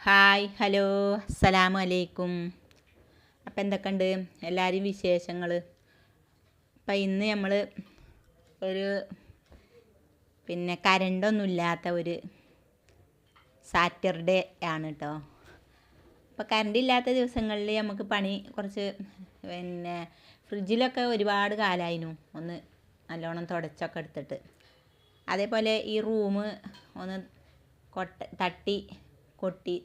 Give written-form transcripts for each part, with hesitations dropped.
Hi hello അസ്സലാമു അലൈക്കും. അപ്പം എന്തൊക്കെയുണ്ട് എല്ലാവരും വിശേഷങ്ങൾ? അപ്പം ഇന്ന് നമ്മൾ ഒരു കരണ്ടൊന്നുമില്ലാത്ത ഒരു സാറ്റർഡേ ആണ് കേട്ടോ. അപ്പോൾ കറണ്ട് ഇല്ലാത്ത ദിവസങ്ങളിൽ നമുക്ക് പണി കുറച്ച് ഫ്രിഡ്ജിലൊക്കെ ഒരുപാട് കാലമായിരുന്നു ഒന്ന് നല്ലോണം തുടച്ചൊക്കെ എടുത്തിട്ട്. അതേപോലെ ഈ റൂം ഒന്ന് തട്ടി കൊട്ടി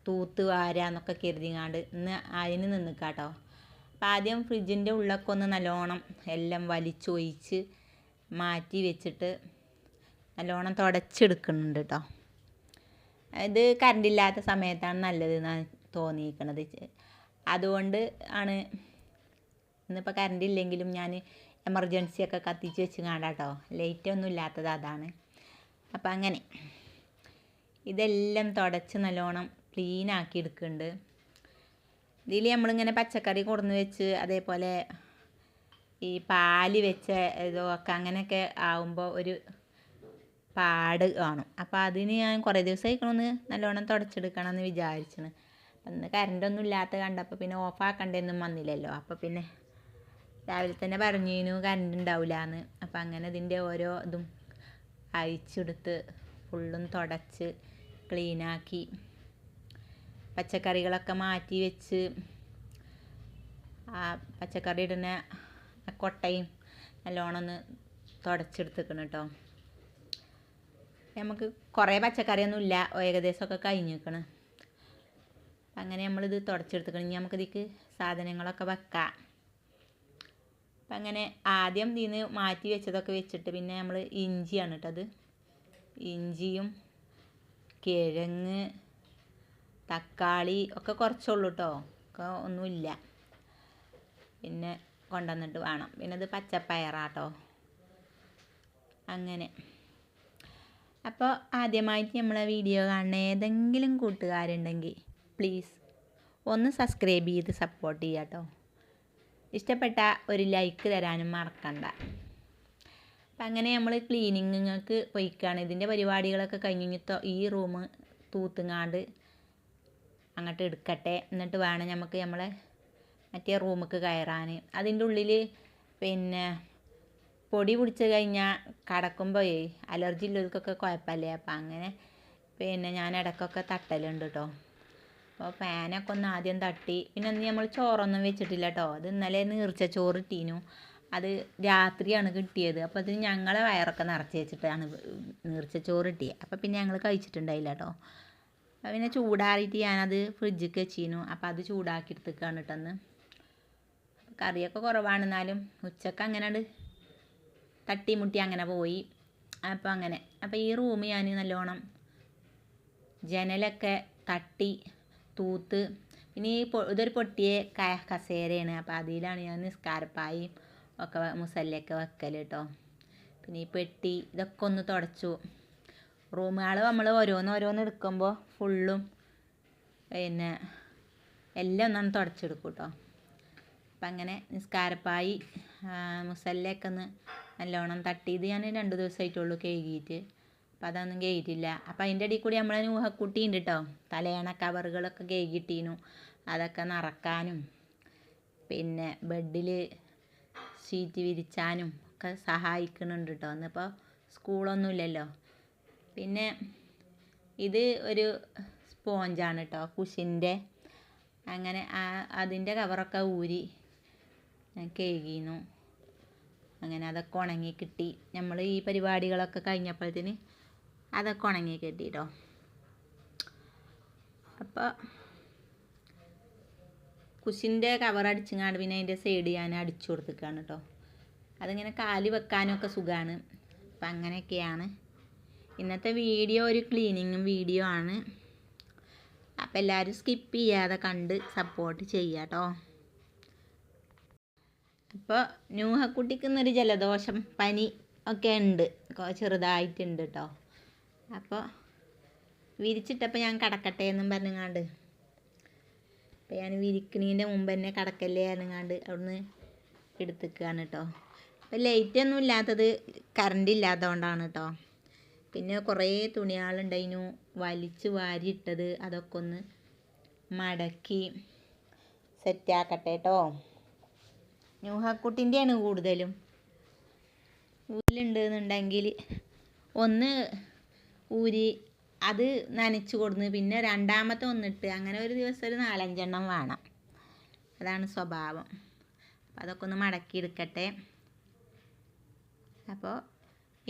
തൂത്ത് വാരാന്നൊക്കെ കരുതിങ്ങാണ്ട് ഇന്ന് അതിന് നിന്നിക്കാട്ടോ. അപ്പം ആദ്യം ഫ്രിഡ്ജിൻ്റെ ഉള്ളൊക്കെ ഒന്ന് നല്ലോണം എല്ലാം വലിച്ചൊഴിച്ച് മാറ്റി വെച്ചിട്ട് നല്ലോണം തുടച്ചെടുക്കുന്നുണ്ട് കേട്ടോ. ഇത് കറണ്ടില്ലാത്ത സമയത്താണ് നല്ലതെന്നാണ് തോന്നിയിരിക്കണത്. അതുകൊണ്ട് ആണ് ഇന്നിപ്പോൾ കറണ്ട് ഇല്ലെങ്കിലും ഞാൻ എമർജൻസിയൊക്കെ കത്തിച്ച് വെച്ച് കാണാട്ടോ. ലൈറ്റൊന്നും ഇല്ലാത്തത് അതാണ്. അപ്പം അങ്ങനെ ഇതെല്ലാം തുടച്ച് നല്ലോണം ക്ലീൻ ആക്കി എടുക്കുന്നുണ്ട്. ഇതിൽ നമ്മളിങ്ങനെ പച്ചക്കറി കൊടുന്ന് വെച്ച് അതേപോലെ ഈ പാല് വെച്ച ഇതൊക്കെ അങ്ങനെയൊക്കെ ആവുമ്പോൾ ഒരു പാട് കാണും. അപ്പോൾ അതിന് ഞാൻ കുറേ ദിവസമായിക്കണമെന്ന് നല്ലോണം തുടച്ചെടുക്കണം എന്ന് വിചാരിച്ചിന്. അന്ന് കറണ്ടൊന്നും ഇല്ലാത്ത കണ്ടപ്പോൾ പിന്നെ ഓഫാക്കണ്ടെന്നും വന്നില്ലല്ലോ. അപ്പോൾ പിന്നെ രാവിലെ തന്നെ പറഞ്ഞിരുന്നു കറണ്ട് ഉണ്ടാവില്ല എന്ന്. അപ്പോൾ അങ്ങനെ ഇതിൻ്റെ ഓരോ ഇതും അയച്ചെടുത്ത് ഫുള്ളും തുടച്ച് ക്ലീനാക്കി പച്ചക്കറികളൊക്കെ മാറ്റി വെച്ച് ആ പച്ചക്കറി ഇടുന്ന കൊട്ടയും നല്ലോണം ഒന്ന് തുടച്ചെടുത്തേക്കണം കേട്ടോ. നമുക്ക് കുറേ പച്ചക്കറിയൊന്നും ഇല്ല, ഏകദേശമൊക്കെ കഴിഞ്ഞ് നിൽക്കണം. അങ്ങനെ നമ്മളിത് തുടച്ചെടുത്തേക്കണം. ഇനി നമുക്കിതിക്ക് സാധനങ്ങളൊക്കെ വെക്കാം. അപ്പം അങ്ങനെ ആദ്യം ഇതിന്ന് മാറ്റി വെച്ചതൊക്കെ വെച്ചിട്ട് പിന്നെ നമ്മൾ ഇഞ്ചിയാണ് കേട്ടത്. ഇഞ്ചിയും കിഴങ്ങ് തക്കാളി ഒക്കെ കുറച്ചുള്ളൂ കേട്ടോ, ഒക്കെ ഒന്നുമില്ല. പിന്നെ കൊണ്ടുവന്നിട്ട് വേണം. പിന്നെ ഇത് പച്ചപ്പയറാട്ടോ. അങ്ങനെ അപ്പോൾ ആദ്യമായിട്ട് നമ്മളെ വീഡിയോ കാണുന്ന ഏതെങ്കിലും കൂട്ടുകാരുണ്ടെങ്കിൽ പ്ലീസ് ഒന്ന് സബ്സ്ക്രൈബ് ചെയ്ത് സപ്പോർട്ട് ചെയ്യുക കേട്ടോ. ഇഷ്ടപ്പെട്ട ഒരു ലൈക്ക് തരാനും മറക്കണ്ട. അപ്പം അങ്ങനെ നമ്മൾ ക്ലീനിങ്ങൾക്ക് പോയിക്കാണ്. ഇതിൻ്റെ പരിപാടികളൊക്കെ കഴിഞ്ഞിട്ട് ഈ റൂം തൂത്തുങ്ങാണ്ട് അങ്ങോട്ട് എടുക്കട്ടെ. എന്നിട്ട് വേണം നമുക്ക് നമ്മളെ മറ്റേ റൂമിലേക്ക് കയറാൻ. അതിൻ്റെ ഉള്ളിൽ പൊടി പിടിച്ച് കഴിഞ്ഞാൽ കടക്കുമ്പോൾ അലർജി ഉള്ളവർക്കൊക്കെ കുഴപ്പമില്ലേ. അപ്പം അങ്ങനെ ഞാൻ ഇടയ്ക്കൊക്കെ തട്ടലുണ്ട് കേട്ടോ. അപ്പോൾ ഫാനൊക്കെ ഒന്ന് ആദ്യം തട്ടി. പിന്നെ അന്ന് നമ്മൾ ചോറൊന്നും വെച്ചിട്ടില്ല കേട്ടോ. അത് ഇന്നലെ നീർച്ച ചോറ് ഇട്ടീനു. അത് രാത്രിയാണ് കിട്ടിയത്. അപ്പോൾ അതിന് ഞങ്ങളെ വയറൊക്കെ നിറച്ച് വെച്ചിട്ടാണ് നീർച്ച ചോറ് കിട്ടിയത്. അപ്പോൾ പിന്നെ ഞങ്ങൾ കഴിച്ചിട്ടുണ്ടായില്ല കേട്ടോ. അപ്പോൾ പിന്നെ ചൂടാറിയിട്ട് ഞാനത് ഫ്രിഡ്ജിലേക്ക് വെച്ചിരുന്നു. അപ്പോൾ അത് ചൂടാക്കി എടുത്തേക്കാണ് കേട്ടന്ന്. കറിയൊക്കെ കുറവാണെന്നാലും ഉച്ചക്ക് അങ്ങനെ തട്ടിമുട്ടി അങ്ങനെ പോയി. അപ്പോൾ അങ്ങനെ അപ്പോൾ ഈ റൂം ഞാൻ നല്ലോണം ജനലൊക്കെ തട്ടി തൂത്ത്. പിന്നെ ഇതൊരു പൊട്ടിയ കസേരയാണ്. അപ്പോൾ അതിലാണ് ഞാൻ നിസ്കാരപ്പായും ഒക്കെ മുസല്ലയൊക്കെ വെക്കൽ കേട്ടോ. പിന്നെ ഈ പെട്ടി ഇതൊക്കെ ഒന്ന് തുടച്ചു. റൂമുകൾ നമ്മൾ ഓരോന്ന് എടുക്കുമ്പോൾ ഫുള്ളും എല്ലാം ഒന്നാണ് തുടച്ചെടുക്കും കേട്ടോ. അപ്പം അങ്ങനെ നിസ്കാരപ്പായി മുസല്ലയൊക്കെ ഒന്ന് നല്ലോണം തട്ടിയത് ഞാൻ 2 ദിവസമായിട്ടുള്ളൂ കഴുകിയിട്ട്. അപ്പം അതൊന്നും കഴുകിയിട്ടില്ല. അപ്പം അതിൻ്റെ ഇടയിൽ കൂടി നമ്മളെ നൂഹക്കുട്ടി ഉണ്ട് കേട്ടോ. തലയണ കവറുകളൊക്കെ കഴുകിയിട്ടീനു. അതൊക്കെ നിറക്കാനും പിന്നെ ബെഡിൽ ഷീറ്റ് വിരിച്ചാനും ഒക്കെ സഹായിക്കുന്നുണ്ട് കേട്ടോ. ഇന്നിപ്പോൾ സ്കൂളൊന്നുമില്ലല്ലോ. പിന്നെ ഇത് ഒരു സ്പോഞ്ചാണ് കേട്ടോ, കുഷിൻ്റെ. അങ്ങനെ അതിൻ്റെ കവറൊക്കെ ഊരി ഞാൻ കഴുകിയിരുന്നു. അങ്ങനെ അതൊക്കെ ഉണങ്ങി കിട്ടി. നമ്മൾ ഈ പരിപാടികളൊക്കെ കഴിഞ്ഞപ്പോഴത്തേന് അതൊക്കെ ഉണങ്ങി കിട്ടി കേട്ടോ. അപ്പോൾ കുഷിൻ്റെ കവർ അടിച്ചങ്ങാണ്ട് പിന്നെ അതിൻ്റെ സൈഡ് ഞാൻ അടിച്ചു കൊടുത്തേക്കാണ് കേട്ടോ. അതിങ്ങനെ കാല് വെക്കാനൊക്കെ സുഖമാണ്. അപ്പം അങ്ങനെയൊക്കെയാണ് ഇന്നത്തെ വീഡിയോ. ഒരു ക്ലീനിങ്ങും വീഡിയോ ആണ്. അപ്പോൾ എല്ലാവരും സ്കിപ്പ് ചെയ്യാതെ കണ്ട് സപ്പോർട്ട് ചെയ്യുക കേട്ടോ. അപ്പോൾ നൂഹക്കുട്ടിക്ക് ഇന്നൊരു ജലദോഷം പനി ഒക്കെ ഉണ്ട്, ചെറുതായിട്ടുണ്ട് കേട്ടോ. അപ്പോൾ വിരിച്ചിട്ടപ്പോൾ ഞാൻ കിടക്കട്ടെ എന്നും പറഞ്ഞങ്ങാണ്ട് അപ്പോൾ ഞാൻ വിരിക്കണീൻ്റെ മുമ്പ് തന്നെ കിടക്കല്ലേ പറഞ്ഞങ്ങാണ്ട് അവിടുന്ന് എടുത്തേക്കാണ് കേട്ടോ. അപ്പോൾ ലൈറ്റൊന്നും ഇല്ലാത്തത് കറണ്ട് ഇല്ലാത്തതുകൊണ്ടാണ് കേട്ടോ. പിന്നെ കുറേ തുണികളുണ്ടായിരുന്നു. വലിച്ച് വാരിയിട്ടത് അതൊക്കെ ഒന്ന് മടക്കി സെറ്റാക്കട്ടെ കേട്ടോ. ന്യൂഹക്കുട്ടിൻ്റെയാണ് കൂടുതലും. ഊരിലുണ്ടെന്നുണ്ടെങ്കിൽ ഒന്ന് ഊരി അത് നനച്ച് കൊടുന്ന് പിന്നെ രണ്ടാമത്തെ ഒന്നിട്ട് അങ്ങനെ ഒരു ദിവസം ഒരു 4-5 എണ്ണം വേണം. അതാണ് സ്വഭാവം. അപ്പോൾ അതൊക്കെ ഒന്ന് മടക്കിയെടുക്കട്ടെ. അപ്പോൾ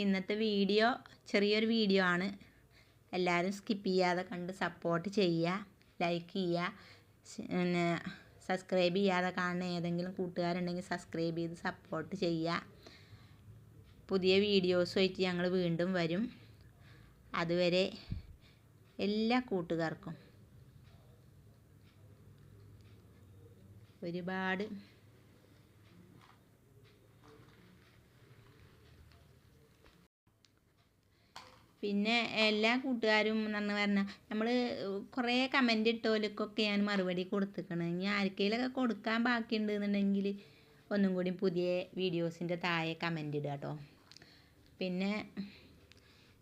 ഇന്നത്തെ വീഡിയോ ചെറിയൊരു വീഡിയോ ആണ്. എല്ലാവരും സ്കിപ്പ് ചെയ്യാതെ കണ്ട് സപ്പോർട്ട് ചെയ്യുക, ലൈക്ക് ചെയ്യുക. പിന്നെ സബ്സ്ക്രൈബ് ചെയ്യാതെ കാണുന്ന ഏതെങ്കിലും കൂട്ടുകാരുണ്ടെങ്കിൽ സബ്സ്ക്രൈബ് ചെയ്ത് സപ്പോർട്ട് ചെയ്യുക. പുതിയ വീഡിയോസുമായിട്ട് ഞങ്ങൾ വീണ്ടും വരും. അതുവരെ എല്ലാ കൂട്ടുകാർക്കും ഒരുപാട് പിന്നെ എല്ലാ കൂട്ടുകാരും എന്ന് പറഞ്ഞാൽ നമ്മൾ കുറേ കമൻ്റ് ഇട്ടോലൊക്കെ ഞാൻ മറുപടി കൊടുത്തിരിക്കണം. ഇനി ആർക്കെങ്കിലുമൊക്കെ കൊടുക്കാൻ ബാക്കിയുണ്ട് എന്നുണ്ടെങ്കിൽ ഒന്നും കൂടി പുതിയ വീഡിയോസിൻ്റെ താഴെ കമൻ്റ് ഇടുക കേട്ടോ. പിന്നെ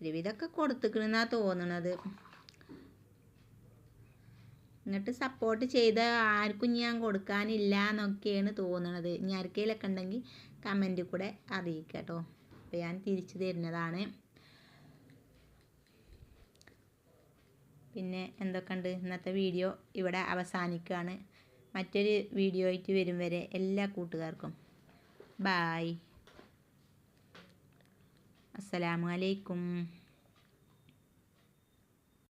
ഒരുവിധമൊക്കെ കൊടുത്തിക്കണമെന്നാണ് തോന്നണത്. എന്നിട്ട് സപ്പോർട്ട് ചെയ്ത ആർക്കും ഞാൻ കൊടുക്കാനില്ല എന്നൊക്കെയാണ് തോന്നണത്. ഇനി ആർക്കെങ്കിലുമൊക്കെ ഉണ്ടെങ്കിൽ കമൻറ്റിൽ കൂടെ അറിയിക്കുക കേട്ടോ. അപ്പോൾ ഞാൻ തിരിച്ചു തരുന്നതാണ്. പിന്നെ എന്തൊക്കെയുണ്ട്, ഇന്നത്തെ വീഡിയോ ഇവിടെ അവസാനിക്കുകയാണ്. മറ്റൊരു വീഡിയോ ആയിട്ട് വരും വരെ എല്ലാ കൂട്ടുകാർക്കും ബായ്. അസ്സലാമു അലൈക്കും.